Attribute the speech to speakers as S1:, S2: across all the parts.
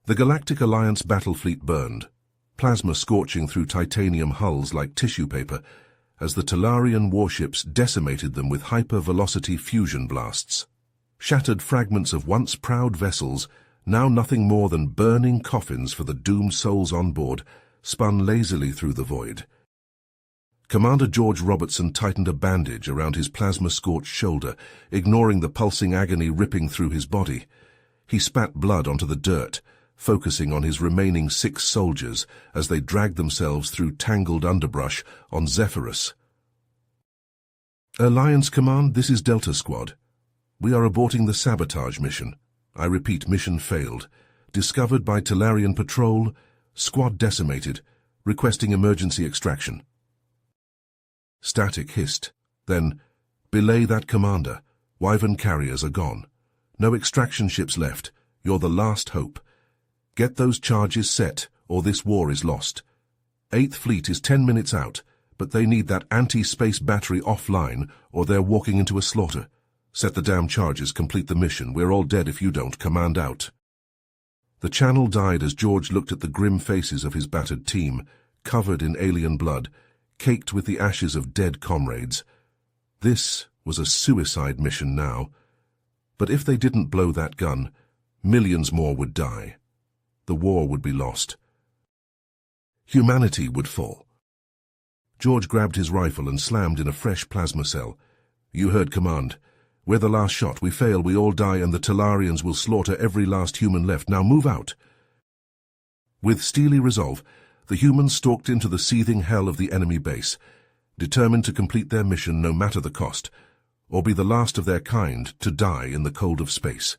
S1: The Galactic Alliance battle fleet burned, plasma scorching through titanium hulls like tissue paper, as the Talarian warships decimated them with hyper-velocity fusion blasts. Shattered fragments of once proud vessels, now nothing more than burning coffins for the doomed souls on board, spun lazily through the void. Commander George Robertson tightened a bandage around his plasma-scorched shoulder, ignoring the pulsing agony ripping through his body. He spat blood onto the dirt, focusing on his remaining 6 soldiers as they dragged themselves through tangled underbrush on Zephyrus. Alliance Command, this is Delta Squad. We are aborting the sabotage mission. I repeat, mission failed. Discovered by Talarian patrol, squad decimated, requesting emergency extraction. Static hissed. Then, belay that commander. Wyvern carriers are gone. No extraction ships left. You're the last hope. Get those charges set, or this war is lost. 8th Fleet is 10 minutes out, but they need that anti-space battery offline, or they're walking into a slaughter. Set the damn charges, complete the mission. We're all dead if you don't. Command out. The channel died as George looked at the grim faces of his battered team, covered in alien blood, caked with the ashes of dead comrades. This was a suicide mission now. But if they didn't blow that gun, millions more would die. The war would be lost. Humanity would fall. George grabbed his rifle and slammed in a fresh plasma cell. You heard command. We're the last shot. We fail, we all die, and the Talarians will slaughter every last human left. Now move out. With steely resolve, the humans stalked into the seething hell of the enemy base, determined to complete their mission no matter the cost, or be the last of their kind to die in the cold of space.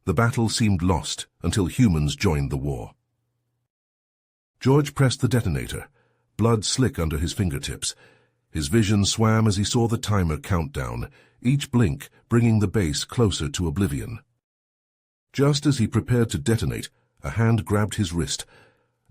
S1: The battle seemed lost until humans joined the war. George pressed the detonator, blood slick under his fingertips. His vision swam as he saw the timer count down, each blink bringing the base closer to oblivion. Just as he prepared to detonate, a hand grabbed his wrist,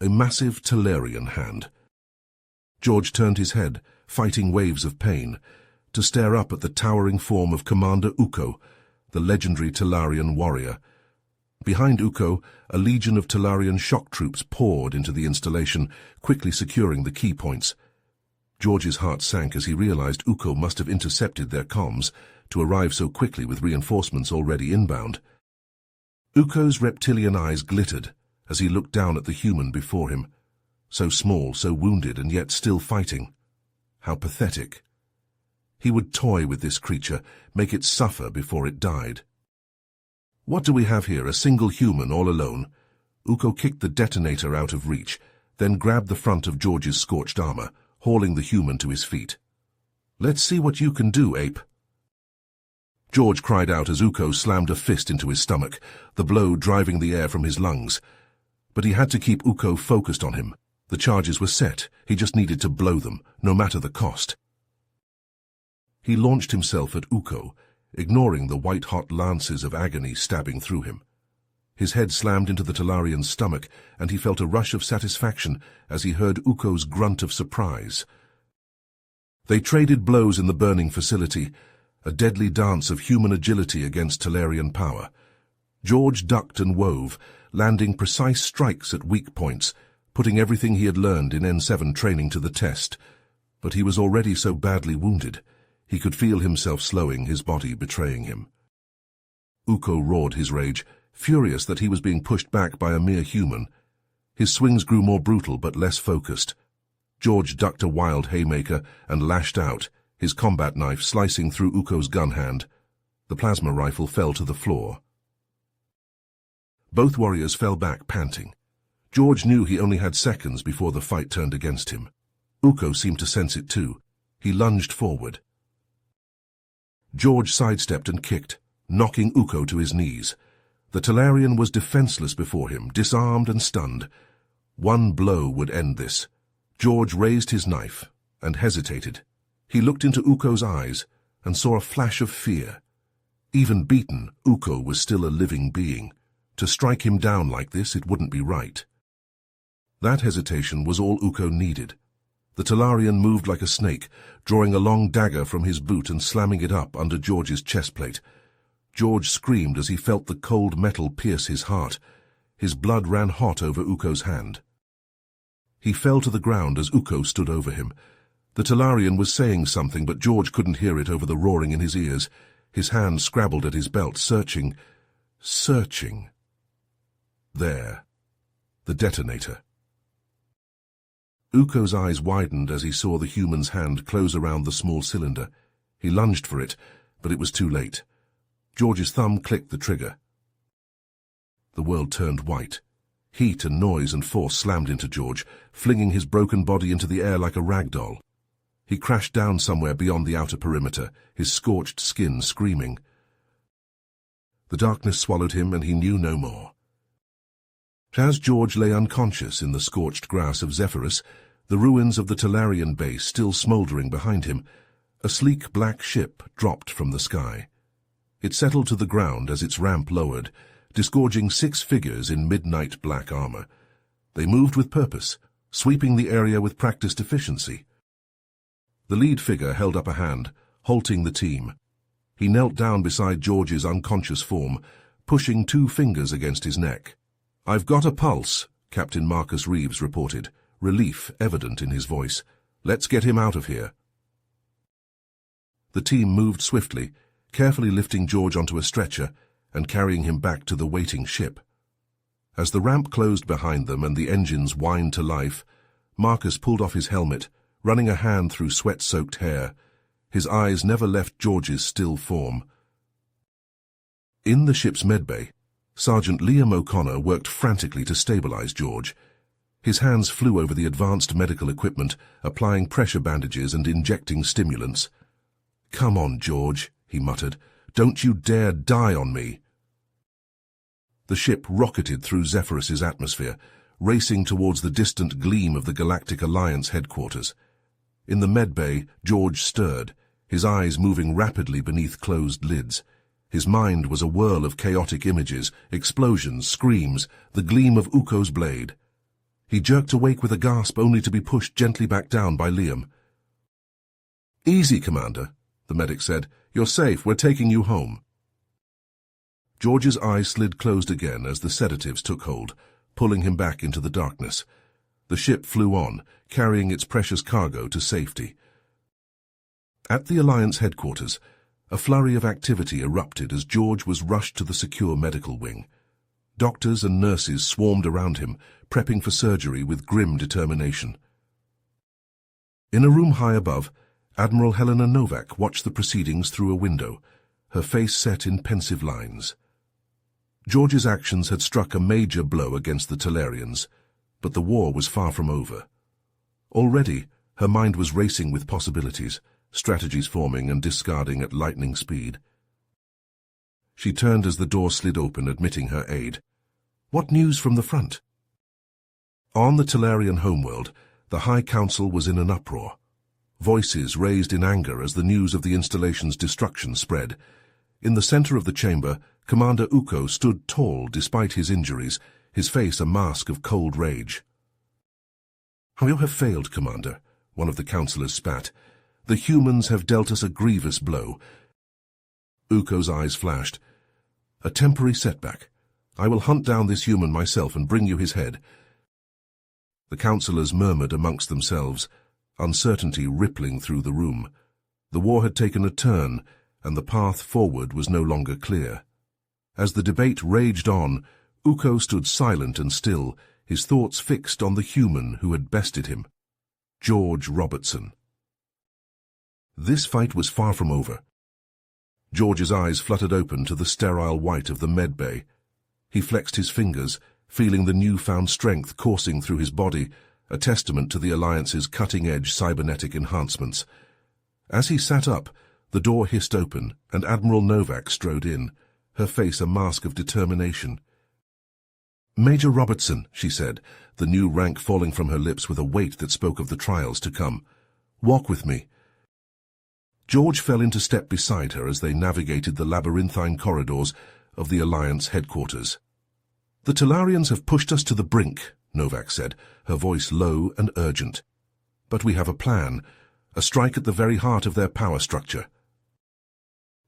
S1: a massive Talarian hand. George turned his head, fighting waves of pain, to stare up at the towering form of Commander Uko, the legendary Talarian warrior. Behind Uko, a legion of Talarian shock troops poured into the installation, quickly securing the key points. George's heart sank as he realized Uko must have intercepted their comms to arrive so quickly with reinforcements already inbound. Uko's reptilian eyes glittered as he looked down at the human before him. So small, so wounded, and yet still fighting. How pathetic. He would toy with this creature, make it suffer before it died. What do we have here, a single human all alone? Uko kicked the detonator out of reach, then grabbed the front of George's scorched armor, hauling the human to his feet. Let's see what you can do, ape. George cried out as Uko slammed a fist into his stomach, the blow driving the air from his lungs. But he had to keep Uko focused on him. The charges were set, he just needed to blow them, no matter the cost. He launched himself at Uko, ignoring the white-hot lances of agony stabbing through him. His head slammed into the Talarian's stomach, and he felt a rush of satisfaction as he heard Uko's grunt of surprise. They traded blows in the burning facility, a deadly dance of human agility against Talarian power. George ducked and wove, landing precise strikes at weak points, putting everything he had learned in N7 training to the test. But he was already so badly wounded. He could feel himself slowing, his body betraying him. Uko roared his rage, furious that he was being pushed back by a mere human. His swings grew more brutal but less focused. George ducked a wild haymaker and lashed out, his combat knife slicing through Uko's gun hand. The plasma rifle fell to the floor. Both warriors fell back, panting. George knew he only had seconds before the fight turned against him. Uko seemed to sense it too. He lunged forward. George sidestepped and kicked, knocking Uko to his knees. The Talarian was defenseless before him, disarmed and stunned. One blow would end this. George raised his knife and hesitated. He looked into Uko's eyes and saw a flash of fear. Even beaten, Uko was still a living being. To strike him down like this, it wouldn't be right. That hesitation was all Uko needed. The Talarian moved like a snake, drawing a long dagger from his boot and slamming it up under George's chest plate. George screamed as he felt the cold metal pierce his heart. His blood ran hot over Uko's hand. He fell to the ground as Uko stood over him. The Talarian was saying something, but George couldn't hear it over the roaring in his ears. His hand scrabbled at his belt, searching. There. The detonator. Uko's eyes widened as he saw the human's hand close around the small cylinder. He lunged for it, but it was too late. George's thumb clicked the trigger. The world turned white. Heat and noise and force slammed into George, flinging his broken body into the air like a rag doll. He crashed down somewhere beyond the outer perimeter, his scorched skin screaming. The darkness swallowed him, and he knew no more. As George lay unconscious in the scorched grass of Zephyrus, the ruins of the Talarian base still smouldering behind him, a sleek black ship dropped from the sky. It settled to the ground as its ramp lowered, disgorging 6 figures in midnight black armor. They moved with purpose, sweeping the area with practiced efficiency. The lead figure held up a hand, halting the team. He knelt down beside George's unconscious form, pushing 2 fingers against his neck. "I've got a pulse," Captain Marcus Reeves reported, relief evident in his voice. "Let's get him out of here." The team moved swiftly, carefully lifting George onto a stretcher and carrying him back to the waiting ship. As the ramp closed behind them and the engines whined to life, Marcus pulled off his helmet, running a hand through sweat-soaked hair. His eyes never left George's still form. In the ship's medbay, Sergeant Liam O'Connor worked frantically to stabilize George. His hands flew over the advanced medical equipment, applying pressure bandages and injecting stimulants. "Come on, George," he muttered. "Don't you dare die on me." The ship rocketed through Zephyrus's atmosphere, racing towards the distant gleam of the Galactic Alliance headquarters. In the medbay, George stirred, his eyes moving rapidly beneath closed lids. His mind was a whirl of chaotic images, explosions, screams, the gleam of Uko's blade. He jerked awake with a gasp, only to be pushed gently back down by Liam. "Easy, Commander," the medic said. "You're safe. We're taking you home." George's eyes slid closed again as the sedatives took hold, pulling him back into the darkness. The ship flew on, carrying its precious cargo to safety. At the Alliance headquarters, a flurry of activity erupted as George was rushed to the secure medical wing. Doctors and nurses swarmed around him, prepping for surgery with grim determination. In a room high above, Admiral Helena Novak watched the proceedings through a window, her face set in pensive lines. George's actions had struck a major blow against the Talarians, but the war was far from over. Already, her mind was racing with possibilities, strategies forming and discarding at lightning speed. She turned as the door slid open, admitting her aide. "What news from the front?" On the Talarian homeworld, the High Council was in an uproar. Voices raised in anger as the news of the installation's destruction spread. In the center of the chamber, Commander Uko stood tall despite his injuries, his face a mask of cold rage. "You have failed, Commander," one of the councillors spat. "The humans have dealt us a grievous blow." Uko's eyes flashed. "A temporary setback. I will hunt down this human myself and bring you his head." The councillors murmured amongst themselves, uncertainty rippling through the room. The war had taken a turn, and the path forward was no longer clear. As the debate raged on, Uko stood silent and still, his thoughts fixed on the human who had bested him, George Robertson. This fight was far from over. George's eyes fluttered open to the sterile white of the medbay. He flexed his fingers, feeling the newfound strength coursing through his body, a testament to the Alliance's cutting-edge cybernetic enhancements. As he sat up, the door hissed open, and Admiral Novak strode in, her face a mask of determination. "Major Robertson," she said, the new rank falling from her lips with a weight that spoke of the trials to come. "Walk with me." George fell into step beside her as they navigated the labyrinthine corridors of the Alliance headquarters. "The Talarians have pushed us to the brink," Novak said, her voice low and urgent. "But we have a plan, a strike at the very heart of their power structure."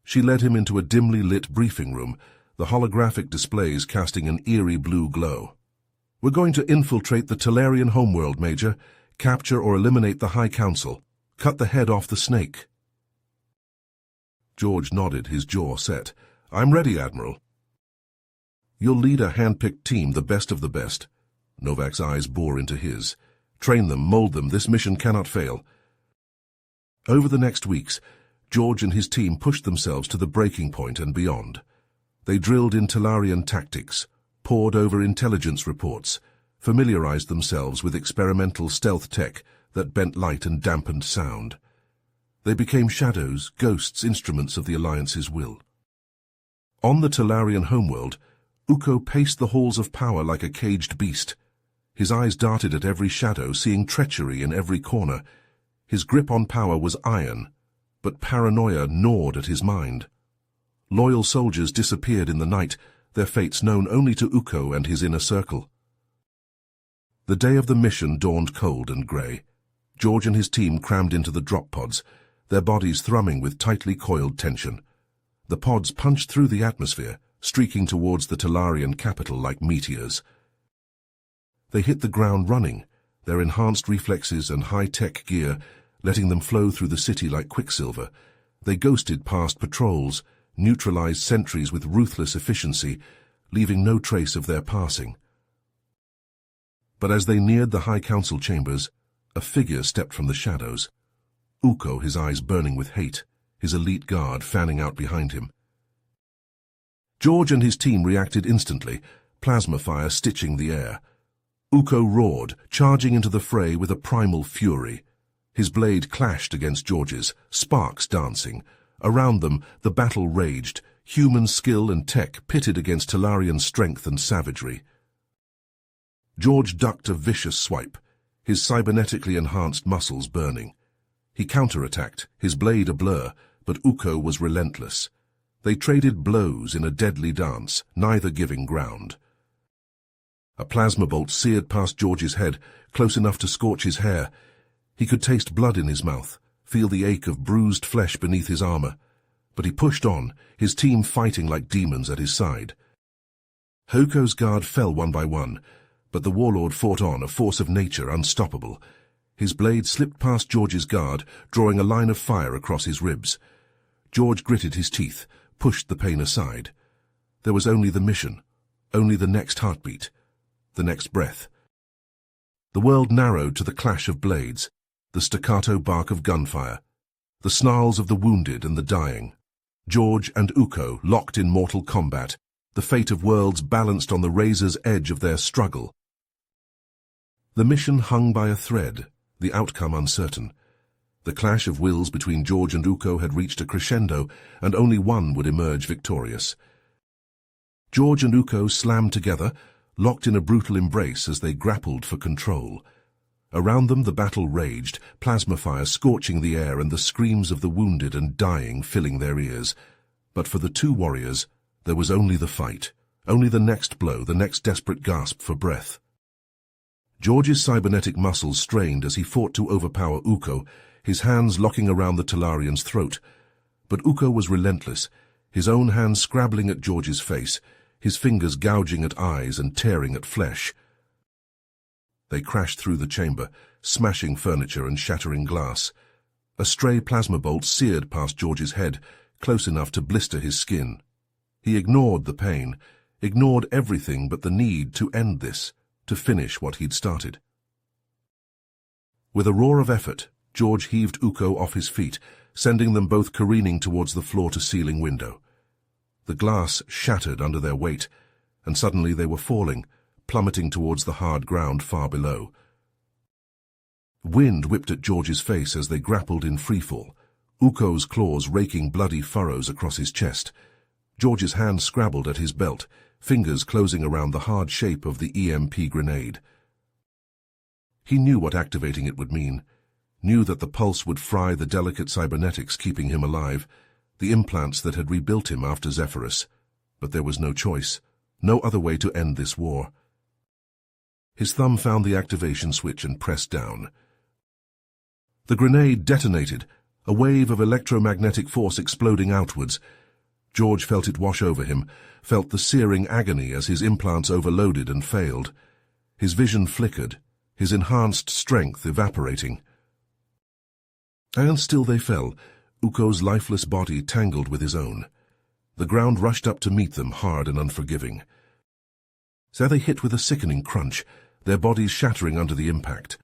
S1: She led him into a dimly lit briefing room, the holographic displays casting an eerie blue glow. "We're going to infiltrate the Talarian homeworld, Major. Capture or eliminate the High Council. Cut the head off the snake." George nodded, his jaw set. "I'm ready, Admiral." "You'll lead a hand-picked team, the best of the best." Novak's eyes bore into his. "Train them, mold them. This mission cannot fail." Over the next weeks, George and his team pushed themselves to the breaking point and beyond. They drilled in Talarian tactics, pored over intelligence reports, familiarized themselves with experimental stealth tech that bent light and dampened sound. They became shadows, ghosts, instruments of the Alliance's will. On the Talarian homeworld, Uko paced the halls of power like a caged beast. His eyes darted at every shadow, seeing treachery in every corner. His grip on power was iron, but paranoia gnawed at his mind. Loyal soldiers disappeared in the night, their fates known only to Uko and his inner circle. The day of the mission dawned cold and grey. George and his team crammed into the drop pods, their bodies thrumming with tightly coiled tension. The pods punched through the atmosphere, streaking towards the Talarian capital like meteors. They hit the ground running, their enhanced reflexes and high-tech gear letting them flow through the city like quicksilver. They ghosted past patrols, neutralized sentries with ruthless efficiency, leaving no trace of their passing. But as they neared the High Council chambers, a figure stepped from the shadows. Uko, his eyes burning with hate, his elite guard fanning out behind him. George and his team reacted instantly, plasma fire stitching the air. Uko roared, charging into the fray with a primal fury. His blade clashed against George's, sparks dancing. Around them, the battle raged, human skill and tech pitted against Talarian strength and savagery. George ducked a vicious swipe, his cybernetically enhanced muscles burning. He counterattacked, his blade a blur, but Uko was relentless. They traded blows in a deadly dance, neither giving ground. A plasma bolt seared past George's head, close enough to scorch his hair. He could taste blood in his mouth, feel the ache of bruised flesh beneath his armor. But he pushed on, his team fighting like demons at his side. Uko's guard fell one by one, but the warlord fought on, a force of nature unstoppable. His blade slipped past George's guard, drawing a line of fire across his ribs. George gritted his teeth, pushed the pain aside. There was only the mission, only the next heartbeat, the next breath. The world narrowed to the clash of blades, the staccato bark of gunfire, the snarls of the wounded and the dying. George and Uko locked in mortal combat, the fate of worlds balanced on the razor's edge of their struggle. The mission hung by a thread, the outcome uncertain. The clash of wills between George and Uko had reached a crescendo, and only one would emerge victorious. George and Uko slammed together, locked in a brutal embrace as they grappled for control. Around them the battle raged, plasma fire scorching the air and the screams of the wounded and dying filling their ears. But for the two warriors, there was only the fight, only the next blow, the next desperate gasp for breath. George's cybernetic muscles strained as he fought to overpower Uko, his hands locking around the Talarian's throat. But Uko was relentless, his own hands scrabbling at George's face, his fingers gouging at eyes and tearing at flesh. They crashed through the chamber, smashing furniture and shattering glass. A stray plasma bolt seared past George's head, close enough to blister his skin. He ignored the pain, ignored everything but the need to end this, to finish what he'd started. With a roar of effort, George heaved Uko off his feet, sending them both careening towards the floor-to-ceiling window. The glass shattered under their weight, and suddenly they were falling, plummeting towards the hard ground far below. Wind whipped at George's face as they grappled in freefall, Uko's claws raking bloody furrows across his chest. George's hand scrabbled at his belt, fingers closing around the hard shape of the EMP grenade. He knew what activating it would mean, knew that the pulse would fry the delicate cybernetics keeping him alive, the implants that had rebuilt him after Zephyrus. But there was no choice, no other way to end this war. His thumb found the activation switch and pressed down. The grenade detonated, a wave of electromagnetic force exploding outwards. George felt it wash over him, felt the searing agony as his implants overloaded and failed. His vision flickered, his enhanced strength evaporating. And still they fell, Uko's lifeless body tangled with his own. The ground rushed up to meet them, hard and unforgiving. So they hit with a sickening crunch, their bodies shattering under the impact.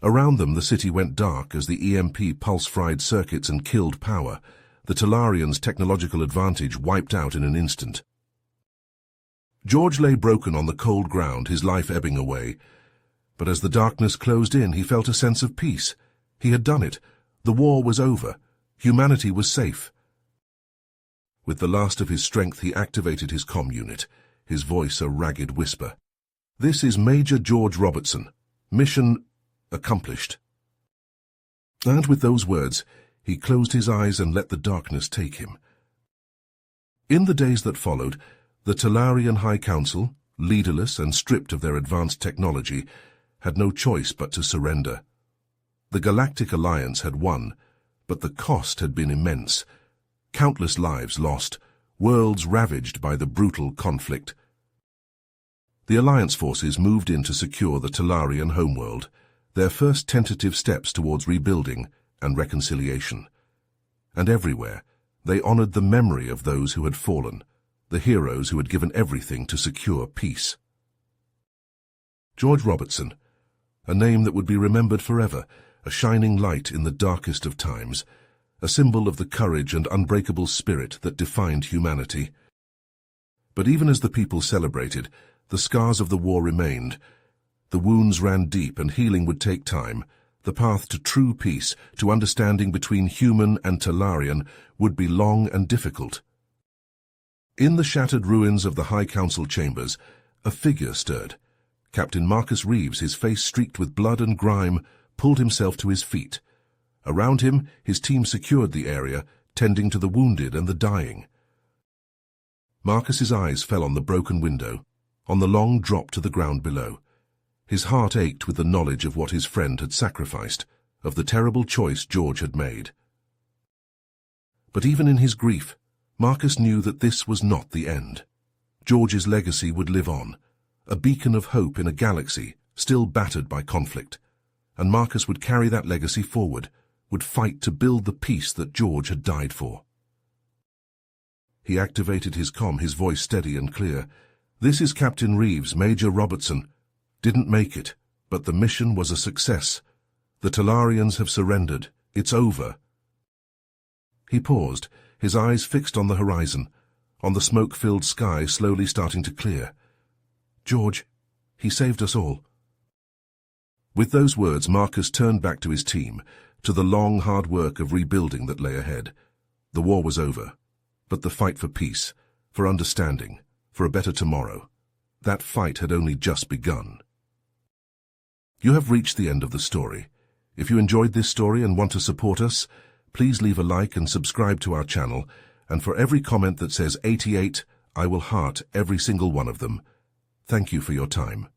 S1: Around them the city went dark as the EMP pulse-fried circuits and killed power. The Talarians' technological advantage wiped out in an instant. George lay broken on the cold ground, his life ebbing away. But as the darkness closed in, he felt a sense of peace. He had done it. The war was over. Humanity was safe. With the last of his strength, he activated his comm unit, his voice a ragged whisper. "This is Major George Robertson. Mission accomplished." And with those words, he closed his eyes and let the darkness take him. In the days that followed, the Talarian High Council, leaderless and stripped of their advanced technology, had no choice but to surrender. The Galactic Alliance had won, but the cost had been immense. Countless lives lost, worlds ravaged by the brutal conflict. The Alliance forces moved in to secure the Talarian homeworld, their first tentative steps towards rebuilding and reconciliation. And everywhere, they honored the memory of those who had fallen, the heroes who had given everything to secure peace. George Robertson, a name that would be remembered forever, a shining light in the darkest of times, a symbol of the courage and unbreakable spirit that defined humanity. But even as the people celebrated, the scars of the war remained. The wounds ran deep and healing would take time. The path to true peace, to understanding between human and Talarian, would be long and difficult. In the shattered ruins of the High Council chambers, a figure stirred. Captain Marcus Reeves, his face streaked with blood and grime, pulled himself to his feet. Around him, his team secured the area, tending to the wounded and the dying. Marcus's eyes fell on the broken window, on the long drop to the ground below. His heart ached with the knowledge of what his friend had sacrificed, of the terrible choice George had made. But even in his grief, Marcus knew that this was not the end. George's legacy would live on, a beacon of hope in a galaxy still battered by conflict. And Marcus would carry that legacy forward, would fight to build the peace that George had died for. He activated his comm, his voice steady and clear. "This is Captain Reeves, Major Robertson. Didn't make it, but the mission was a success. The Talarians have surrendered. It's over." He paused, his eyes fixed on the horizon, on the smoke-filled sky slowly starting to clear. "George, he saved us all." With those words, Marcus turned back to his team, to the long, hard work of rebuilding that lay ahead. The war was over, but the fight for peace, for understanding, for a better tomorrow, that fight had only just begun. You have reached the end of the story. If you enjoyed this story and want to support us, please leave a like and subscribe to our channel, and for every comment that says 88, I will heart every single one of them. Thank you for your time.